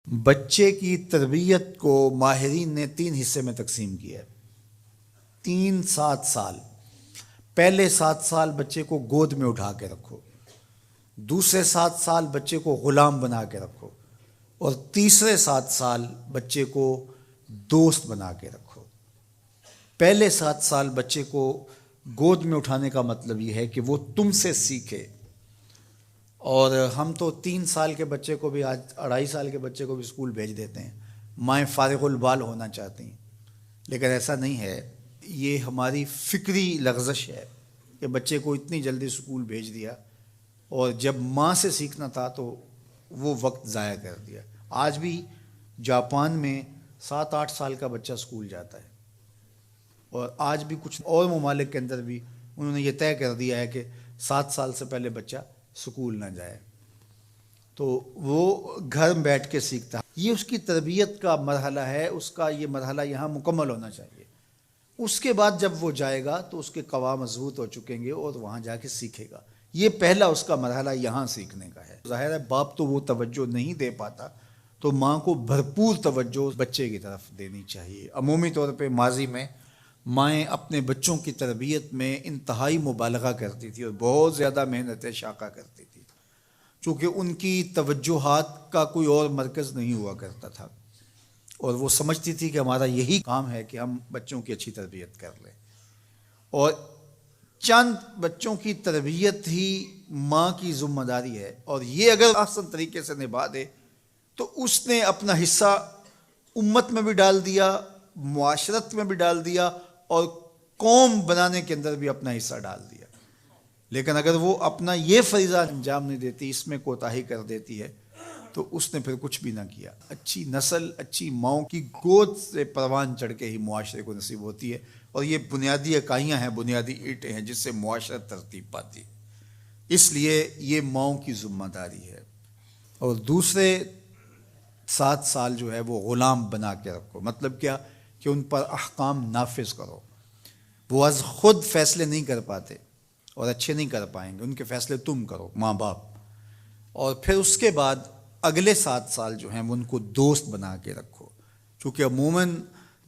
بچے کی تربیت کو ماہرین نے 3 حصے میں تقسیم کیا ہے۔ 7 سال۔ پہلے 7 سال بچے کو گود میں اٹھا کے رکھو، دوسرے 7 سال بچے کو غلام بنا کے رکھو، اور تیسرے 7 سال بچے کو دوست بنا کے رکھو۔ پہلے 7 سال بچے کو گود میں اٹھانے کا مطلب یہ ہے کہ وہ تم سے سیکھے، اور ہم تو 3 سال کے بچے کو بھی، آج 2.5 سال کے بچے کو بھی اسکول بھیج دیتے ہیں، مائیں فارغ البال ہونا چاہتی ہیں، لیکن ایسا نہیں ہے۔ یہ ہماری فکری لغزش ہے کہ بچے کو اتنی جلدی اسکول بھیج دیا، اور جب ماں سے سیکھنا تھا تو وہ وقت ضائع کر دیا۔ آج بھی جاپان میں 7-8 سال کا بچہ اسکول جاتا ہے، اور آج بھی کچھ اور ممالک کے اندر بھی انہوں نے یہ طے کر دیا ہے کہ 7 سال سے پہلے بچہ اسکول نہ جائے، تو وہ گھر میں بیٹھ کے سیکھتا ہے۔ یہ اس کی تربیت کا مرحلہ ہے، اس کا یہ مرحلہ یہاں مکمل ہونا چاہیے۔ اس کے بعد جب وہ جائے گا تو اس کے قواعد مضبوط ہو چکیں گے اور وہاں جا کے سیکھے گا۔ یہ پہلا اس کا مرحلہ یہاں سیکھنے کا ہے۔ ظاہر ہے باپ تو وہ توجہ نہیں دے پاتا، تو ماں کو بھرپور توجہ بچے کی طرف دینی چاہیے۔ عمومی طور پہ ماضی میں مائیں اپنے بچوں کی تربیت میں انتہائی مبالغہ کرتی تھی اور بہت زیادہ محنت شاقہ کرتی تھی، چونکہ ان کی توجہات کا کوئی اور مرکز نہیں ہوا کرتا تھا، اور وہ سمجھتی تھی کہ ہمارا یہی کام ہے کہ ہم بچوں کی اچھی تربیت کر لیں، اور چند بچوں کی تربیت ہی ماں کی ذمہ داری ہے، اور یہ اگر احسن طریقے سے نبھا دے تو اس نے اپنا حصہ امت میں بھی ڈال دیا، معاشرت میں بھی ڈال دیا، اور قوم بنانے کے اندر بھی اپنا حصہ ڈال دیا۔ لیکن اگر وہ اپنا یہ فریضہ انجام نہیں دیتی، اس میں کوتاہی کر دیتی ہے، تو اس نے پھر کچھ بھی نہ کیا۔ اچھی نسل اچھی ماؤں کی گود سے پروان چڑھ کے ہی معاشرے کو نصیب ہوتی ہے، اور یہ بنیادی اکائیاں ہیں، بنیادی اینٹیں ہیں جس سے معاشرت ترتیب پاتی ہے۔ اس لیے یہ ماؤں کی ذمہ داری ہے۔ اور دوسرے 7 سال جو ہے وہ غلام بنا کے رکھو، مطلب کیا کہ ان پر احکام نافذ کرو۔ وہ از خود فیصلے نہیں کر پاتے اور اچھے نہیں کر پائیں گے، ان کے فیصلے تم کرو، ماں باپ۔ اور پھر اس کے بعد اگلے 7 سال جو ہیں وہ ان کو دوست بنا کے رکھو، چونکہ عموماً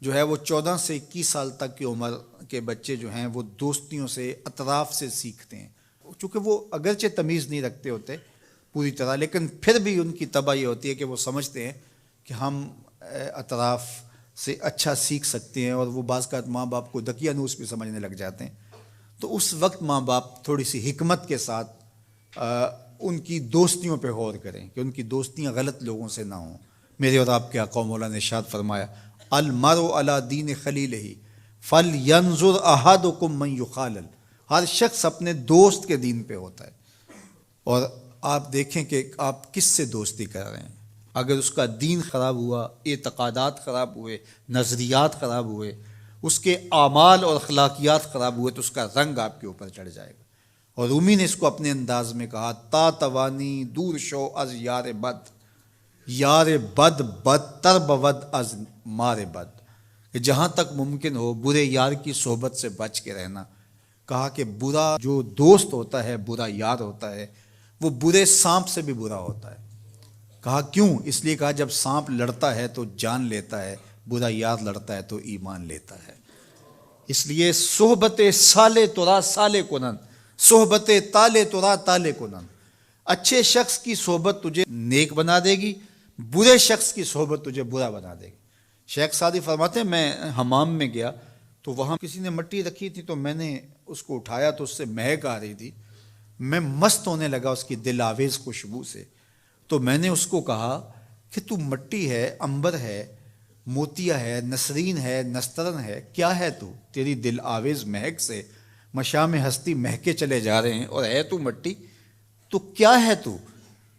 جو ہے وہ 14 سے 21 سال تک کی عمر کے بچے جو ہیں وہ دوستیوں سے، اطراف سے سیکھتے ہیں، چونکہ وہ اگرچہ تمیز نہیں رکھتے ہوتے پوری طرح، لیکن پھر بھی ان کی طبع یہ ہوتی ہے کہ وہ سمجھتے ہیں کہ ہم اطراف سے اچھا سیکھ سکتے ہیں، اور وہ بعض کا ماں باپ کو دقیانوس بھی سمجھنے لگ جاتے ہیں۔ تو اس وقت ماں باپ تھوڑی سی حکمت کے ساتھ ان کی دوستیوں پہ غور کریں کہ ان کی دوستیاں غلط لوگوں سے نہ ہوں۔ میرے اور آپ کے آقا مولا نے ارشاد فرمایا، المرء علی دین خلیلہ فلینظر احدکم من یخالل۔ ہر شخص اپنے دوست کے دین پہ ہوتا ہے، اور آپ دیکھیں کہ آپ کس سے دوستی کر رہے ہیں۔ اگر اس کا دین خراب ہوا، اعتقادات خراب ہوئے، نظریات خراب ہوئے، اس کے اعمال اور اخلاقیات خراب ہوئے، تو اس کا رنگ آپ کے اوپر چڑھ جائے گا۔ اور رومی نے اس کو اپنے انداز میں کہا، تا توانی دور شو از یار بد، یار بد بدتر بود از مار بد، کہ جہاں تک ممکن ہو برے یار کی صحبت سے بچ کے رہنا۔ کہا کہ برا جو دوست ہوتا ہے، برا یار ہوتا ہے، وہ برے سانپ سے بھی برا ہوتا ہے۔ کہا کیوں؟ اس لیے کہا جب سانپ لڑتا ہے تو جان لیتا ہے، برا یار لڑتا ہے تو ایمان لیتا ہے۔ اس لیے صحبت سالے ترا سالے کنن، صحبت تالے ترا تالے کنن۔ اچھے شخص کی صحبت تجھے نیک بنا دے گی، برے شخص کی صحبت تجھے برا بنا دے گی۔ شیخ سعدی فرماتے ہیں، میں حمام میں گیا تو وہاں کسی نے مٹی رکھی تھی، تو میں نے اس کو اٹھایا تو اس سے مہک آ رہی تھی، میں مست ہونے لگا اس کی دل آویز خوشبو سے۔ تو میں نے اس کو کہا کہ تو مٹی ہے، عنبر ہے، موتیا ہے، نسرین ہے، نسترن ہے، کیا ہے تو؟ تیری دل آویز مہک سے مشام ہستی مہکے چلے جا رہے ہیں، اور ہے تو مٹی، تو کیا ہے تو؟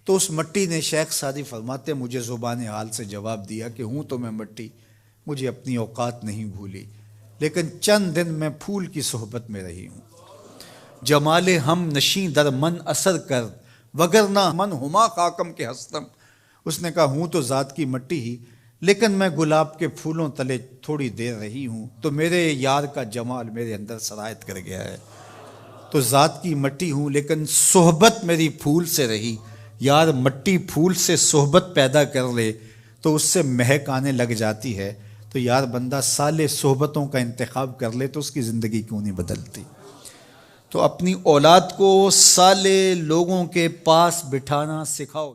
تو اس مٹی نے، شیخ سعدی فرماتے، مجھے زبان حال سے جواب دیا کہ ہوں تو میں مٹی، مجھے اپنی اوقات نہیں بھولی، لیکن چند دن میں پھول کی صحبت میں رہی ہوں۔ جمال ہم نشیں در من اثر کر، وگرنہ من ہما خاکم کے ہستم۔ اس نے کہا ہوں تو ذات کی مٹی ہی، لیکن میں گلاب کے پھولوں تلے تھوڑی دیر رہی ہوں تو میرے یار کا جمال میرے اندر سرایت کر گیا ہے۔ تو ذات کی مٹی ہوں لیکن صحبت میری پھول سے رہی۔ یار مٹی پھول سے صحبت پیدا کر لے تو اس سے مہک آنے لگ جاتی ہے، تو یار بندہ صالح صحبتوں کا انتخاب کر لے تو اس کی زندگی کیوں نہیں بدلتی؟ تو اپنی اولاد کو صالح لوگوں کے پاس بٹھانا سکھاؤ۔